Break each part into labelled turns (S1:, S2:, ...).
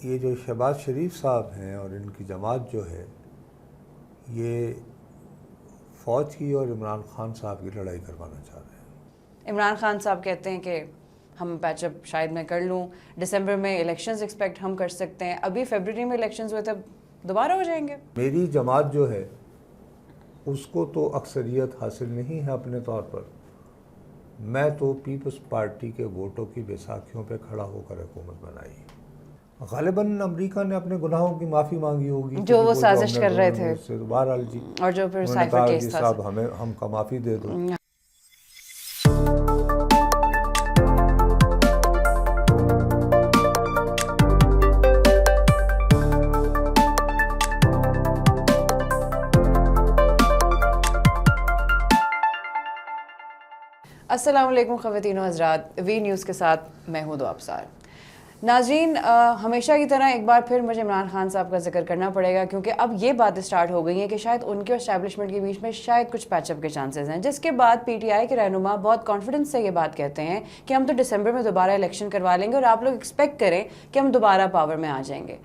S1: یہ جو شہباز شریف صاحب ہیں اور ان کی جماعت جو ہے یہ فوج کی اور عمران خان صاحب کی لڑائی کروانا چاہ رہے ہیں۔
S2: عمران خان صاحب کہتے ہیں کہ ہم پیچ اپ شاید میں کر لوں، دسمبر میں الیکشنز ایکسپیکٹ ہم کر سکتے ہیں، ابھی فیبرری میں الیکشنز ہوئے تب دوبارہ ہو جائیں گے۔
S1: میری جماعت جو ہے اس کو تو اکثریت حاصل نہیں ہے اپنے طور پر، میں تو پیپلز پارٹی کے ووٹوں کی بیساکھیوں پہ کھڑا ہو کر حکومت بنائی۔ غالباً امریکہ نے اپنے گناہوں کی معافی مانگی ہوگی
S2: جو وہ سازش کر رہے تھے،
S1: بہرحال جی،
S2: اور جو پھر
S1: انہوں نے
S2: سائفر
S1: کہا
S2: کیس
S1: جی
S2: تھا
S1: صاحب ہم کا معافی دے دو۔
S2: السلام علیکم خواتین و حضرات، وی نیوز کے ساتھ میں ہوں دو ابصار۔ ناظرین، ہمیشہ کی طرح ایک بار پھر مجھے عمران خان صاحب کا ذکر کرنا پڑے گا، کیونکہ اب یہ باتیں سٹارٹ ہو گئی ہیں کہ شاید ان کے اسٹیبلشمنٹ کے بیچ میں شاید کچھ پیچ اپ کے چانسز ہیں، جس کے بعد پی ٹی آئی کے رہنما بہت کانفیڈنس سے یہ بات کہتے ہیں کہ ہم تو دسمبر میں دوبارہ الیکشن کروا لیں گے اور آپ لوگ ایکسپیکٹ کریں کہ ہم دوبارہ پاور میں آ جائیں گے۔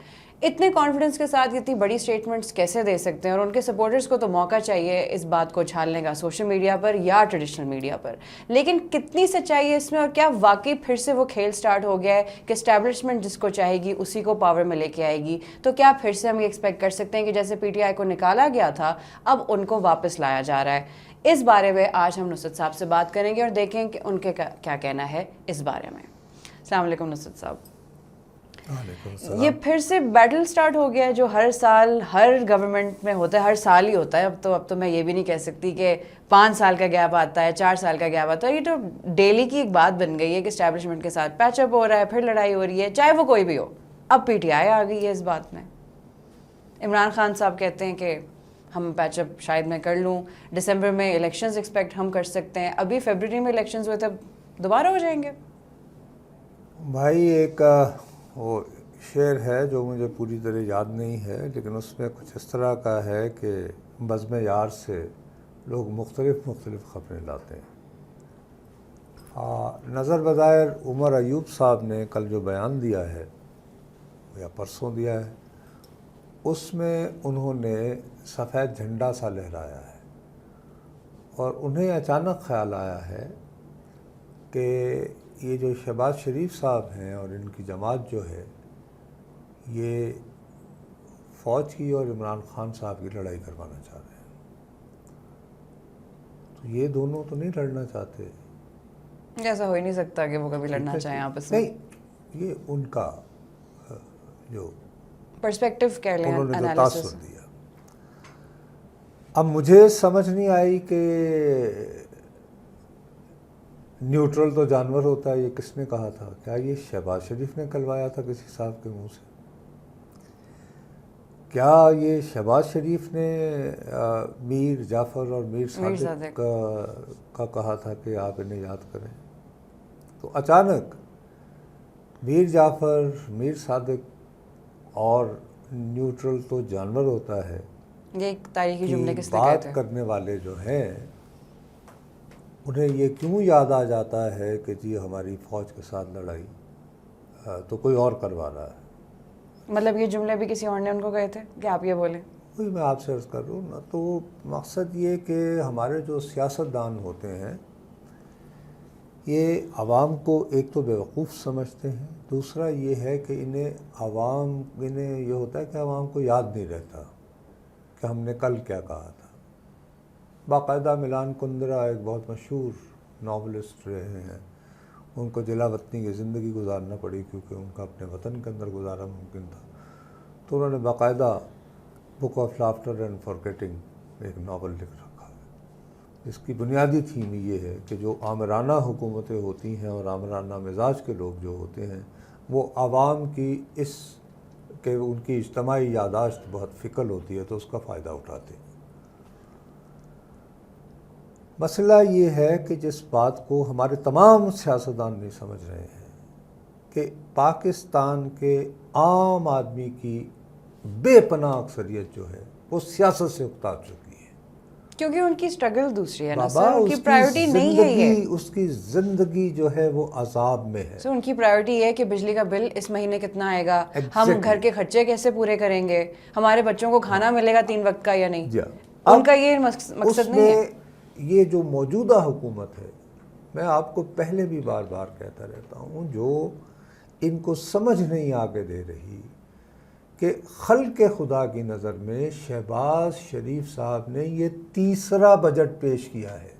S2: اتنے کانفیڈنس کے ساتھ اتنی بڑی سٹیٹمنٹس کیسے دے سکتے ہیں؟ اور ان کے سپورٹرز کو تو موقع چاہیے اس بات کو اچھالنے کا سوشل میڈیا پر یا ٹریڈیشنل میڈیا پر، لیکن کتنی سچائی ہے اس میں، اور کیا واقعی پھر سے وہ کھیل سٹارٹ ہو گیا ہے کہ اسٹیبلشمنٹ جس کو چاہے گی اسی کو پاور میں لے کے آئے گی؟ تو کیا پھر سے ہم یہ ایکسپیکٹ کر سکتے ہیں کہ جیسے پی ٹی آئی کو نکالا گیا تھا اب ان کو واپس لایا جا رہا ہے؟ اس بارے میں آج ہم نصرت صاحب سے بات کریں گے اور دیکھیں کہ ان کے کیا کہنا ہے اس بارے میں۔ السلام علیکم نصرت صاحب۔ یہ پھر سے بیٹل سٹارٹ ہو گیا ہے جو ہر سال ہر گورنمنٹ میں ہوتا ہے، ہر سال ہی ہوتا ہے۔ اب تو میں یہ بھی نہیں کہہ سکتی کہ 5 سال کا گیپ آتا ہے، 4 سال کا گیپ آتا ہے، یہ تو ڈیلی کی ایک بات بن گئی ہے کہ اسٹیبلشمنٹ کے ساتھ پیچ اپ ہو رہا ہے، پھر لڑائی ہو رہی ہے، چاہے وہ کوئی بھی ہو۔ اب پی ٹی آئی آ گئی ہے اس بات میں۔ عمران خان صاحب کہتے ہیں کہ ہم پیچ اپ شاید میں کر لوں، دسمبر میں الیکشنز ایکسپیکٹ ہم کر سکتے ہیں، ابھی فیبرری میں الیکشنز ہوئے تب دوبارہ ہو جائیں گے۔
S1: بھائی ایک وہ شعر ہے جو مجھے پوری طرح یاد نہیں ہے، لیکن اس میں کچھ اس طرح کا ہے کہ بزم یار سے لوگ مختلف خبریں لاتے ہیں۔ نظر بظاہر عمر ایوب صاحب نے کل جو بیان دیا ہے یا پرسوں دیا ہے، اس میں انہوں نے سفید جھنڈا سا لہرایا ہے، اور انہیں اچانک خیال آیا ہے کہ یہ جو شہباز شریف صاحب ہیں اور ان کی جماعت جو ہے یہ فوج کی اور عمران خان صاحب کی لڑائی کروانا چاہ رہے ہیں۔ تو یہ دونوں تو نہیں لڑنا چاہتے،
S2: ایسا ہو ہی نہیں سکتا کہ وہ کبھی لڑنا چاہیں آپس میں۔
S1: نہیں، یہ ان کا جو
S2: پرسپیکٹو کہہ لیں،
S1: انہوں نے جو
S2: انالیسس۔
S1: تاثر دیا۔ اب مجھے سمجھ نہیں آئی کہ نیوٹرل تو جانور ہوتا ہے، یہ کس نے کہا تھا؟ کیا یہ شہباز شریف نے کلوایا تھا کسی صاحب کے منہ سے؟ کیا یہ شہباز شریف نے میر جعفر اور میر صادق کا کہا تھا کہ آپ انہیں یاد کریں؟ تو اچانک میر جعفر، میر صادق اور نیوٹرل تو جانور ہوتا ہے،
S2: یہ ایک تاریخی جملے کس نے کہے تھے؟
S1: بات کرنے والے جو ہیں انہیں یہ کیوں یاد آ جاتا ہے کہ جی ہماری فوج کے ساتھ لڑائی تو کوئی اور کروا رہا ہے؟
S2: مطلب یہ جملے بھی کسی اور نے ان کو کہے تھے کہ آپ یہ بولیں؟
S1: وہی میں آپ سے عرض کر رہا ہوں نا، تو مقصد یہ کہ ہمارے جو سیاستدان ہوتے ہیں یہ عوام کو ایک تو بیوقوف سمجھتے ہیں، دوسرا یہ ہے کہ انہیں یہ ہوتا ہے کہ عوام کو یاد نہیں رہتا کہ ہم نے کل کیا کہا تھا۔ باقاعدہ ملان کندرا ایک بہت مشہور ناولسٹ رہے ہیں، ان کو جلا وطنی کی زندگی گزارنا پڑی کیونکہ ان کا اپنے وطن کے اندر گزارا ممکن تھا، تو انہوں نے باقاعدہ book of laughter and forgetting ایک ناول لکھ رکھا ہے، جس کی بنیادی تھیم یہ ہے کہ جو آمرانہ حکومتیں ہوتی ہیں اور آمرانہ مزاج کے لوگ جو ہوتے ہیں وہ عوام کی کہ ان کی اجتماعی یادداشت بہت فکل ہوتی ہے تو اس کا فائدہ اٹھاتے ہیں۔ مسئلہ یہ ہے کہ جس بات کو ہمارے تمام سیاستدان نہیں سمجھ رہے ہیں کہ پاکستان کے عام آدمی کی بے پناہ اکثریت جو ہے وہ سیاست سے اکتا چکی ہے،
S2: کیونکہ ان کی اسٹرگل دوسری ہے نا
S1: بابا،
S2: سر, ان کی پرائیورٹی نہیں ہے یہ.
S1: اس کی زندگی جو ہے وہ عذاب میں ہے.
S2: سر ان کی پرائیورٹی یہ ہے کہ بجلی کا بل اس مہینے کتنا آئے گا, ہم گھر کے خرچے کیسے پورے کریں گے, ہمارے بچوں کو کھانا ملے گا 3 وقت کا یا نہیں. ان کا یہ مقصد نہیں ہے.
S1: یہ جو موجودہ حکومت ہے, میں آپ کو پہلے بھی بار بار کہتا رہتا ہوں, جو ان کو سمجھ نہیں آگے دے رہی کہ خلق خدا کی نظر میں شہباز شریف صاحب نے یہ تیسرا بجٹ پیش کیا ہے.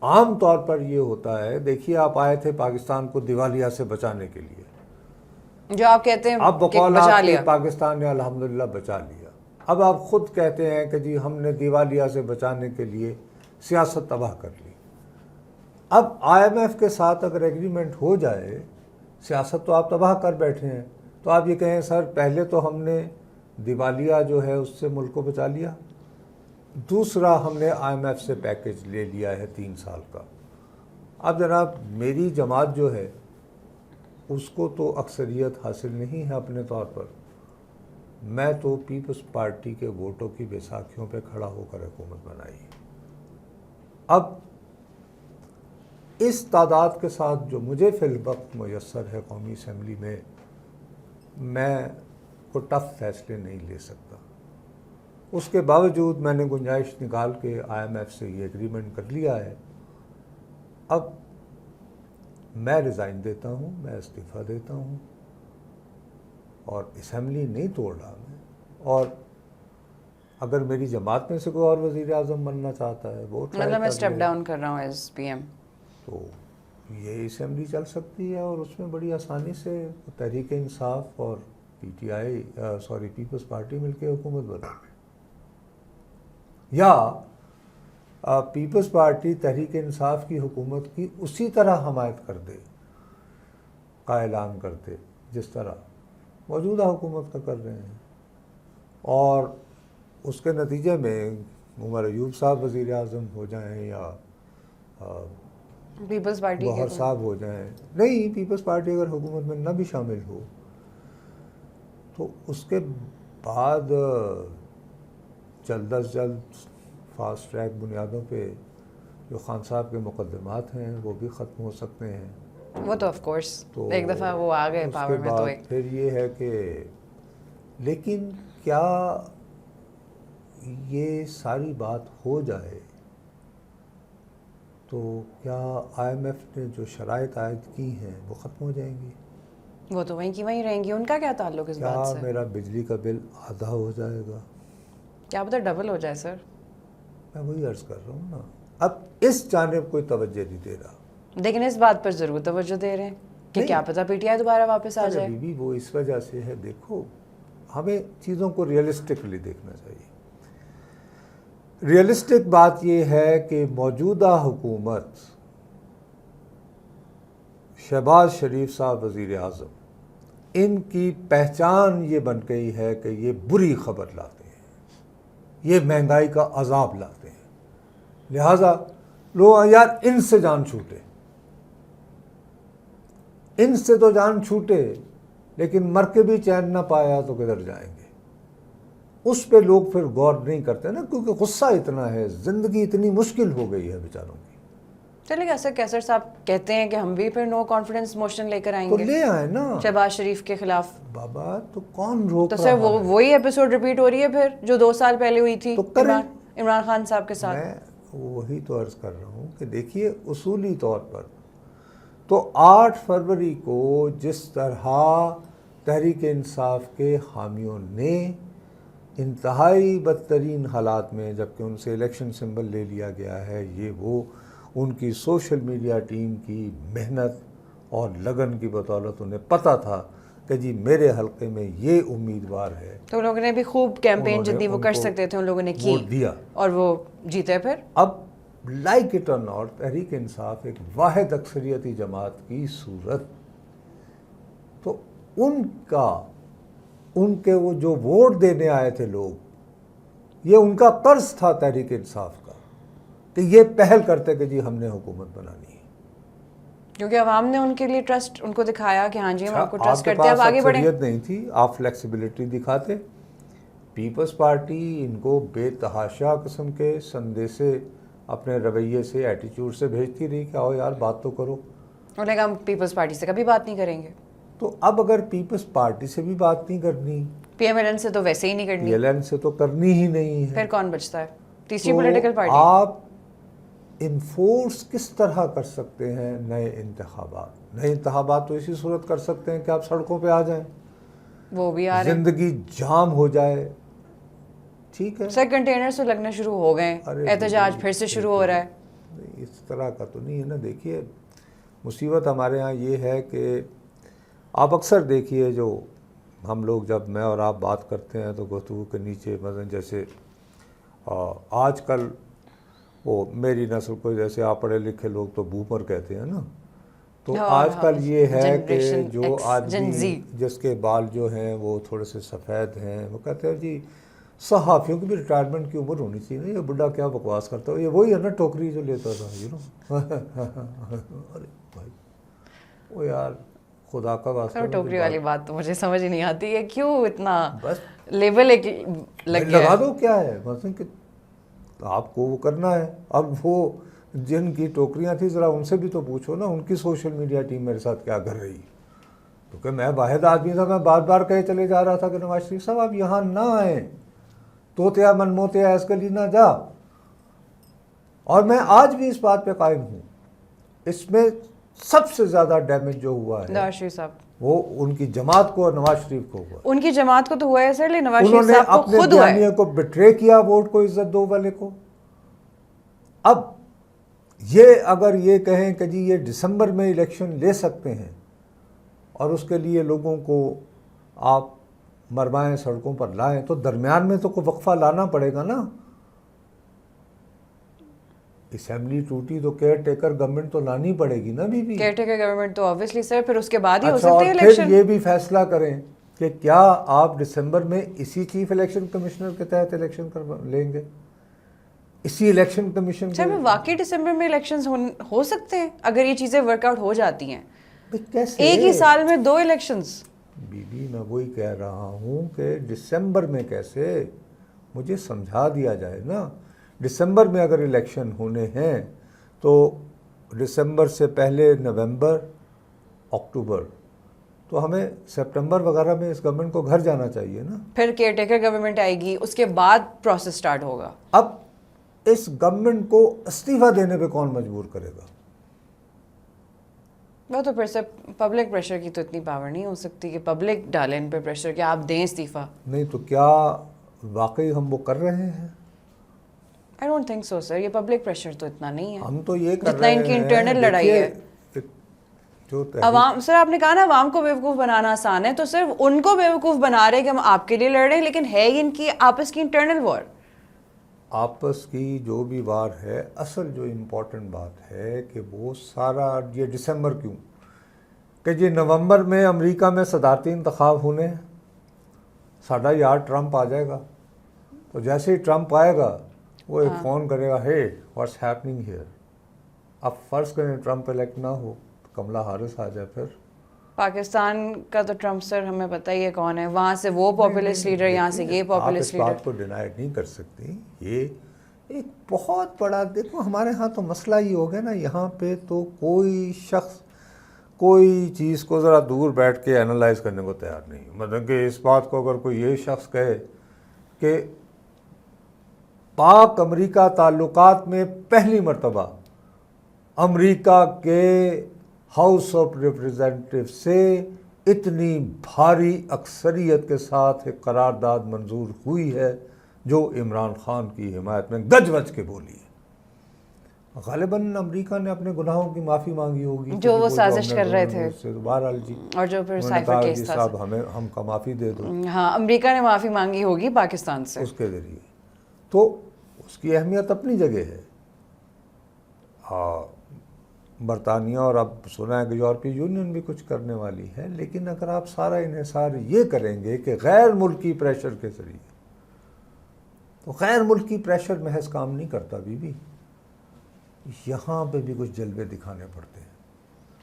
S1: عام طور پر یہ ہوتا ہے, دیکھیے آپ آئے تھے پاکستان کو دیوالیہ سے بچانے کے لیے,
S2: جو آپ کہتے ہیں
S1: اب بقول آپ کے پاکستان نے الحمدللہ بچا لیا. اب آپ خود کہتے ہیں کہ جی ہم نے دیوالیہ سے بچانے کے لیے سیاست تباہ کر لی. اب IMF کے ساتھ اگر ایگریمنٹ ہو جائے, سیاست تو آپ تباہ کر بیٹھے ہیں, تو آپ یہ کہیں سر پہلے تو ہم نے دیوالیہ جو ہے اس سے ملک کو بچا لیا, دوسرا ہم نے IMF سے پیکج لے لیا ہے 3 سال کا. اب جناب میری جماعت جو ہے اس کو تو اکثریت حاصل نہیں ہے اپنے طور پر, میں تو پیپلز پارٹی کے ووٹوں کی بیساکھیوں پہ کھڑا ہو کر حکومت بنائی. اب اس تعداد کے ساتھ جو مجھے فی الوقت میسر ہے قومی اسمبلی میں کوئی ٹف فیصلے نہیں لے سکتا. اس کے باوجود میں نے گنجائش نکال کے IMF سے یہ ایگریمنٹ کر لیا ہے. اب میں ریزائن دیتا ہوں, میں استعفیٰ دیتا ہوں, اور اسمبلی نہیں توڑ رہا میں, اور اگر میری جماعت میں سے کوئی اور وزیر اعظم بننا چاہتا ہے وہ
S2: مطلب میں اسٹیپ ڈاؤن کر رہا ہوں ایز PM,
S1: تو یہ اسمبلی چل سکتی ہے, اور اس میں بڑی آسانی سے تحریک انصاف اور پیپلز پارٹی مل کے حکومت بنا, یا پیپلز پارٹی تحریک انصاف کی حکومت کی اسی طرح حمایت کر دے, کا اعلان کر دے جس طرح موجودہ حکومت کا کر رہے ہیں, اور اس کے نتیجے میں عمر ایوب صاحب وزیر اعظم ہو جائیں یا
S2: پیپلز پارٹی
S1: گوہر صاحب ہو جائیں. نہیں, پیپلز پارٹی اگر حکومت میں نہ بھی شامل ہو تو اس کے بعد جلد از جلد فاسٹ ٹریک بنیادوں پہ جو خان صاحب کے مقدمات ہیں وہ بھی ختم ہو سکتے ہیں.
S2: وہ تو آف کورس ایک دفعہ وہ آ گئے پاور میں, تو ایک
S1: پھر یہ ہے کہ لیکن کیا یہ ساری بات ہو جائے تو کیا IMF نے جو شرائط عائد کی ہیں وہ ختم ہو جائیں گی؟
S2: وہ تو وہیں کی وہیں رہیں گی. ان کا کیا تعلق اس بات سے؟
S1: کیا میرا بجلی کا بل آدھا ہو جائے گا؟
S2: کیا پتہ ڈبل ہو جائے سر.
S1: میں وہی عرض کر رہا ہوں نا, اب اس جانب کوئی توجہ نہیں دے رہا,
S2: لیکن اس بات پر ضرور توجہ دے رہے ہیں کہ کیا پتہ PTI دوبارہ واپس آ جائے.
S1: بھی وہ اس وجہ سے ہے, دیکھو ہمیں چیزوں کو ریئلسٹکلی دیکھنا چاہیے. ریئلسٹک بات یہ ہے کہ موجودہ حکومت, شہباز شریف صاحب وزیر اعظم, ان کی پہچان یہ بن گئی ہے کہ یہ بری خبر لاتے ہیں, یہ مہنگائی کا عذاب لاتے ہیں, لہٰذا لوگ یار ان سے جان چھوٹے, ان سے تو جان چھوٹے لیکن مر کے بھی چین نہ پایا تو کدھر جائیں گے. اس پہ لوگ پھر غور نہیں کرتے نا, کیونکہ غصہ اتنا ہے, زندگی اتنی مشکل ہو گئی ہے بیچاروں کی.
S2: چلے گا سر, کیسر صاحب کہتے ہیں کہ ہم بھی پھر نو کانفیڈنس موشن لے کر آئیں
S1: تو
S2: گے,
S1: لے آئے نا
S2: شہباز شریف کے خلاف.
S1: بابا تو کون روک
S2: تو
S1: رہا
S2: سر وہی ایپیسوڈ ریپیٹ ہو رہی ہے پھر جو 2 سال پہلے ہوئی تھی عمران خان صاحب کے ساتھ.
S1: میں وہی تو عرض کر رہا ہوں کہ دیکھیے اصولی طور پر تو 8 فروری کو جس طرح تحریک انصاف کے حامیوں نے انتہائی بدترین حالات میں, جبکہ ان سے الیکشن سمبل لے لیا گیا ہے, یہ وہ ان کی سوشل میڈیا ٹیم کی محنت اور لگن کی بدولت انہیں پتہ تھا کہ جی میرے حلقے میں یہ امیدوار ہے,
S2: تو لوگوں نے بھی خوب کیمپین جتنی وہ کر سکتے تھے ان لوگوں نے کی
S1: دیا
S2: اور وہ جیتے. پھر
S1: اب لائک اٹ اور ناٹ, تحریک انصاف ایک واحد اکثریتی جماعت کی صورت, تو ان کے وہ جو ووٹ دینے آئے تھے لوگ, یہ ان کا قرض تھا تحریک انصاف کا کہ یہ پہل کرتے کہ جی ہم نے حکومت بنانی ہے,
S2: کیونکہ عوام نے ان کے لیے ٹرسٹ ان کو دکھایا کہ ہاں جی ہم آپ کو ٹرسٹ کرتے ہیں, اب آگے بڑھیں.
S1: اکثریت نہیں تھی, آپ فلیکسیبلٹی دکھاتے, پیپلز پارٹی ان کو بے تحاشا قسم کے سندیسے اپنے رویے سے ایٹیچیوڈ سے بھیجتی رہی کہ آؤ یار بات تو کرو.
S2: انہوں نے کہا ہم پیپلز پارٹی سے کبھی بات نہیں کریں گے.
S1: تو اب اگر پیپلز پارٹی سے بھی بات نہیں کرنی,
S2: پی ایم ایل این سے تو ویسے ہی نہیں کرنی,
S1: پی ایل این سے تو کرنی ہی نہیں ہے,
S2: پھر کون بچتا ہے؟ تیسری
S1: تو
S2: پولیٹیکل پارٹی.
S1: آپ انفورس کس طرح کر سکتے ہیں نئے انتخابات؟ نئے انتخابات تو اسی صورت کر سکتے ہیں کہ آپ سڑکوں پہ آ جائیں,
S2: وہ بھی آ رہے ہیں.
S1: زندگی جام ہو جائے, ٹھیک ہے.
S2: سر کنٹینرز تو لگنے شروع ہو گئے, احتجاج پھر سے شروع ہو رہا ہے.
S1: اس طرح کا تو نہیں ہے نا. دیکھیے مصیبت ہمارے ہاں یہ ہے کہ آپ اکثر دیکھیے جو ہم لوگ جب میں اور آپ بات کرتے ہیں تو گفتگو کے نیچے مثلا جیسے آج کل وہ میری نسل کو جیسے آپ پڑھے لکھے لوگ تو بومر کہتے ہیں نا, تو آج کل یہ ہے کہ جو آدمی جس کے بال جو ہیں وہ تھوڑے سے سفید ہیں وہ کہتے ہیں جی صحافیوں کی بھی ریٹائرمنٹ کی عمر ہونی چاہیے, یہ بڈھا کیا بکواس کرتا ہے, یہ وہی ہے نا ٹوکری جو لیتا تھا ارے بھائی وہ یار خدا کا واسطہ
S2: ٹوکری والی بات تو مجھے سمجھ ہی نہیں آتی ہے, کیوں اتنا
S1: بس
S2: لیبل ایک لگ گیا
S1: لگا دو. کیا ہے مثلا کہ آپ کو وہ کرنا ہے. اب وہ جن کی ٹوکریاں تھیں ذرا ان سے بھی تو پوچھو نا ان کی سوشل میڈیا ٹیم میرے ساتھ کیا کر رہی, کیونکہ میں واحد آدمی تھا, میں بار بار کہے چلے جا رہا تھا کہ نواز شریف صاحب آپ یہاں نہ آئیں, توتیا من موتیا ایس گلی نہ جا. اور میں آج بھی اس بات پہ قائم ہوں, اس میں سب سے زیادہ ڈیمیج جو ہوا ہے
S2: نواز شریف صاحب
S1: وہ ان کی جماعت کو اور نواز شریف کو ہوا.
S2: ان کی جماعت کو تو ہوا ہے سر, لیکن نواز
S1: انہوں
S2: شریف
S1: نے
S2: صاحب کو
S1: اپنے
S2: خود ہوا ہے.
S1: بیانیے کو بٹرے کیا ووٹ کو عزت دو والے کو. اب یہ اگر یہ کہیں کہ جی یہ دسمبر میں الیکشن لے سکتے ہیں اور اس کے لیے لوگوں کو آپ مرمائیں سڑکوں پر لائیں, تو درمیان میں تو کوئی وقفہ لانا پڑے گا نا. اسمبلی ٹوٹی تو کیئر ٹیکر گورنمنٹ تو لانی پڑے گی نا. بھی
S2: کیئر ٹیکر گورنمنٹ تو آبویسلی سر پھر اس کے بعد ہی ہو
S1: اچھا,
S2: سکتے
S1: اور
S2: ہیں
S1: پھر
S2: الیکشن.
S1: یہ بھی فیصلہ کریں کہ کیا آپ دسمبر میں اسی چیف الیکشن کمشنر کے تحت الیکشن لیں گے, اسی الیکشن کمیشن
S2: سر میں واقعی دسمبر میں الیکشنز ہو سکتے ہیں اگر یہ چیزیں ورک آؤٹ ہو جاتی ہیں.
S1: کیسے
S2: ایک ہی سال میں 2 الیکشنز.
S1: بی میں وہی کہہ رہا ہوں کہ دسمبر میں کیسے, مجھے سمجھا دیا جائے نا. دسمبر میں اگر الیکشن ہونے ہیں تو دسمبر سے پہلے نومبر اکتوبر, تو ہمیں سپٹمبر وغیرہ میں اس گورنمنٹ کو گھر جانا چاہیے نا.
S2: پھر کیئر ٹیکر گورنمنٹ آئے گی, اس کے بعد پروسیس سٹارٹ ہوگا.
S1: اب اس گورنمنٹ کو استعفیٰ دینے پہ کون مجبور کرے گا؟
S2: وہ تو پھر سے پبلک پریشر کی تو اتنی پاور نہیں ہو سکتی کہ پبلک ڈالے ان پہ پریشر کہ آپ دیں استعفیٰ.
S1: نہیں تو کیا واقعی ہم وہ کر رہے ہیں؟
S2: آئی ڈونٹ تھنک سو سر, یہ پبلک پریشر تو اتنا نہیں ہے.
S1: ہم تو یہ کر
S2: جتنا
S1: رہے ہیں
S2: ان کی انٹرنل لڑائی ہے. عوام, سر آپ نے کہا نا عوام کو بیوقوف بنانا آسان ہے, تو صرف ان کو بیوقوف بنا رہے کہ ہم آپ کے لیے لڑ رہے ہیں, لیکن ہے ان کی آپس کی انٹرنل وار.
S1: آپس کی جو بھی وار ہے, اصل جو امپورٹنٹ بات ہے کہ وہ سارا یہ دسمبر کیوں کہ جی نومبر میں امریکہ میں صدارتی انتخاب ہونے ہیں, ساڈا یار ٹرمپ آ جائے گا, تو جیسے ہی ٹرمپ آئے گا وہ ایک فون کرے گا, ہے واٹس ہیپننگ ہیئر. اب فرض کریں ٹرمپ الیکٹ نہ ہو تو کملا ہارس آ جائے. پھر
S2: پاکستان کا تو ٹرمپ سر ہمیں پتہ ہی ہے کون ہے, وہاں سے وہ پاپولسٹ لیڈر, یہاں سے یہ پاپولسٹ لیڈر.
S1: آپ اس بات کو ڈینائی نہیں کر سکتی. یہ ایک بہت بڑا, دیکھو ہمارے ہاں تو مسئلہ یہ ہو گیا نا, یہاں پہ تو کوئی شخص کوئی چیز کو ذرا دور بیٹھ کے انالائز کرنے کو تیار نہیں. مطلب کہ اس بات کو اگر کوئی یہ شخص کہے کہ پاک امریکہ تعلقات میں پہلی مرتبہ امریکہ کے ہاؤس آف ریپریزنٹیٹیو سے اتنی بھاری اکثریت کے ساتھ ایک قرارداد منظور ہوئی ہے جو عمران خان کی حمایت میں گج وج کے بولی ہے. غالباً امریکہ نے اپنے گناہوں کی معافی مانگی ہوگی
S2: جو وہ سازش کر رہے تھے,
S1: بہرحال جی,
S2: اور جو پھر سائفر کیس تھا
S1: صاحب ہم کا معافی دے دو.
S2: ہاں, امریکہ نے معافی مانگی ہوگی پاکستان سے
S1: اس کے ذریعے, تو اس کی اہمیت اپنی جگہ ہے. برطانیہ اور اب سنا ہے کہ یورپی یونین بھی کچھ کرنے والی ہے, لیکن اگر آپ سارا انحصار یہ کریں گے کہ غیر ملکی پریشر کے ذریعے, تو غیر ملکی پریشر محض کام نہیں کرتا. بھی یہاں پہ بھی کچھ جلوے دکھانے پڑتے ہیں.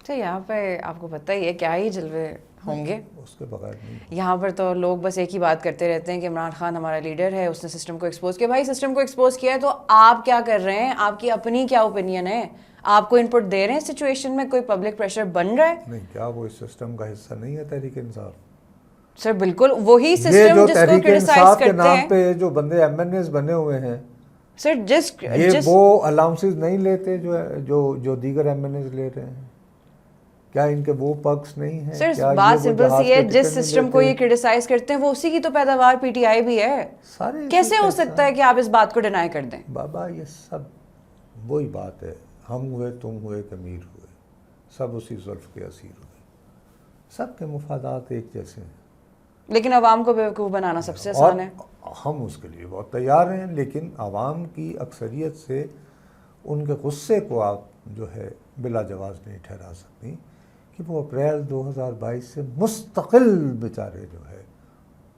S2: اچھا, یہاں پہ آپ کو پتہ ہی ہے کیا ہی جلوے ہوں گے,
S1: اس کے بغیر نہیں.
S2: یہاں پر تو لوگ بس ایک ہی بات کرتے رہتے ہیں کہ عمران خان ہمارا لیڈر ہے, اس نے سسٹم کو ایکسپوز کیا. بھائی سسٹم کو ایکسپوز کیا ہے تو آپ کیا کر رہے ہیں, آپ کی اپنی کیا اوپینین ہے, آپ کو انپٹ دے رہے ہیں سچویشن میں, کوئی پبلک پریشر بن رہا ہے؟
S1: نہیں, کیا وہ اس سسٹم کا حصہ نہیں ہے تحریک انصاف؟
S2: سر بالکل وہی
S1: یہ
S2: سسٹم
S1: جو
S2: جس کو
S1: تحریک
S2: کرٹیسائز
S1: انصاف کے
S2: کرتے
S1: نام
S2: ہیں
S1: پہ جو بندے ایم این ایز بنے ہوئے ہیں,
S2: سر
S1: یہ وہ الاؤنسز نہیں لیتے جو دیگر ایم این ایز لے رہے ہیں؟ کیا ان کے وہ پرکس نہیں ہیں؟
S2: سر بات سمپل سی ہے, جس سسٹم کو یہ کرٹیسائز کرتے ہیں وہ اسی کی تو پیداوار پی ٹی آئی بھی ہے.
S1: سارے
S2: کیسے ہو سکتا ہے کہ آپ اس بات کو ڈینائی کر دیں؟
S1: بابا یہ سب وہی بات ہے, ہم ہوئے تم ہوئے کہ امیر ہوئے, سب اسی زلف کے اسیر ہوئے, سب کے مفادات ایک جیسے ہیں.
S2: لیکن عوام کو بیوقوف بنانا سب سے آسان ہے.
S1: ہم اس کے لیے بہت تیار ہیں, لیکن عوام کی اکثریت سے ان کے غصے کو آپ جو ہے بلا جواز نہیں ٹھہرا سکتی کہ وہ اپریل 2022 سے مستقل بیچارے جو ہے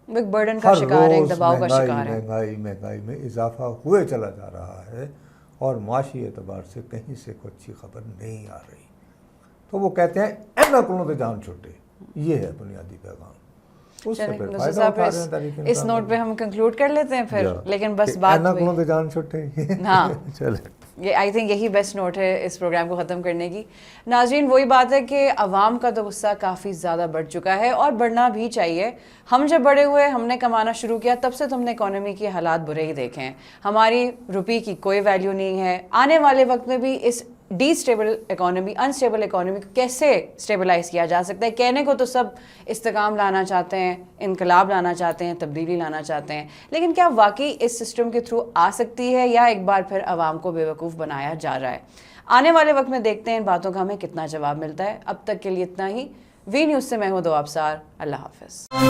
S2: ایک برڈن کا شکار ہے, ایک دباؤ کا شکار ہے.
S1: مہنگائی میں اضافہ ہوئے چلا جا رہا ہے اور معاشی اعتبار سے کہیں سے کوئی اچھی خبر نہیں آ رہی. تو وہ کہتے ہیں اینا کلوں سے جان چھوٹے, یہ ہے بنیادی پیغام.
S2: اس نوٹ پہ ہم کنکلوڈ کر لیتے ہیں پھر, لیکن بس بات
S1: جان چھوٹے.
S2: ہاں یہ آئی تھنک یہی بیسٹ نوٹ ہے اس پروگرام کو ختم کرنے کی. ناظرین وہی بات ہے کہ عوام کا تو غصہ کافی زیادہ بڑھ چکا ہے اور بڑھنا بھی چاہیے. ہم جب بڑے ہوئے, ہم نے کمانا شروع کیا, تب سے تو ہم نے اکانومی کے حالات برے ہی دیکھے ہیں. ہماری روپی کی کوئی ویلیو نہیں ہے. آنے والے وقت میں بھی اس de stable economy, unstable economy کو کیسے اسٹیبلائز کیا جا سکتا ہے؟ کہنے کو تو سب استحکام لانا چاہتے ہیں, انقلاب لانا چاہتے ہیں, تبدیلی لانا چاہتے ہیں, لیکن کیا واقعی اس سسٹم کے تھرو آ سکتی ہے یا ایک بار پھر عوام کو بیوقوف بنایا جا رہا ہے؟ آنے والے وقت میں دیکھتے ہیں ان باتوں کا ہمیں کتنا جواب ملتا ہے. اب تک کے لیے اتنا ہی. وی نیوز سے میں ہوں دو ابصار. اللہ حافظ.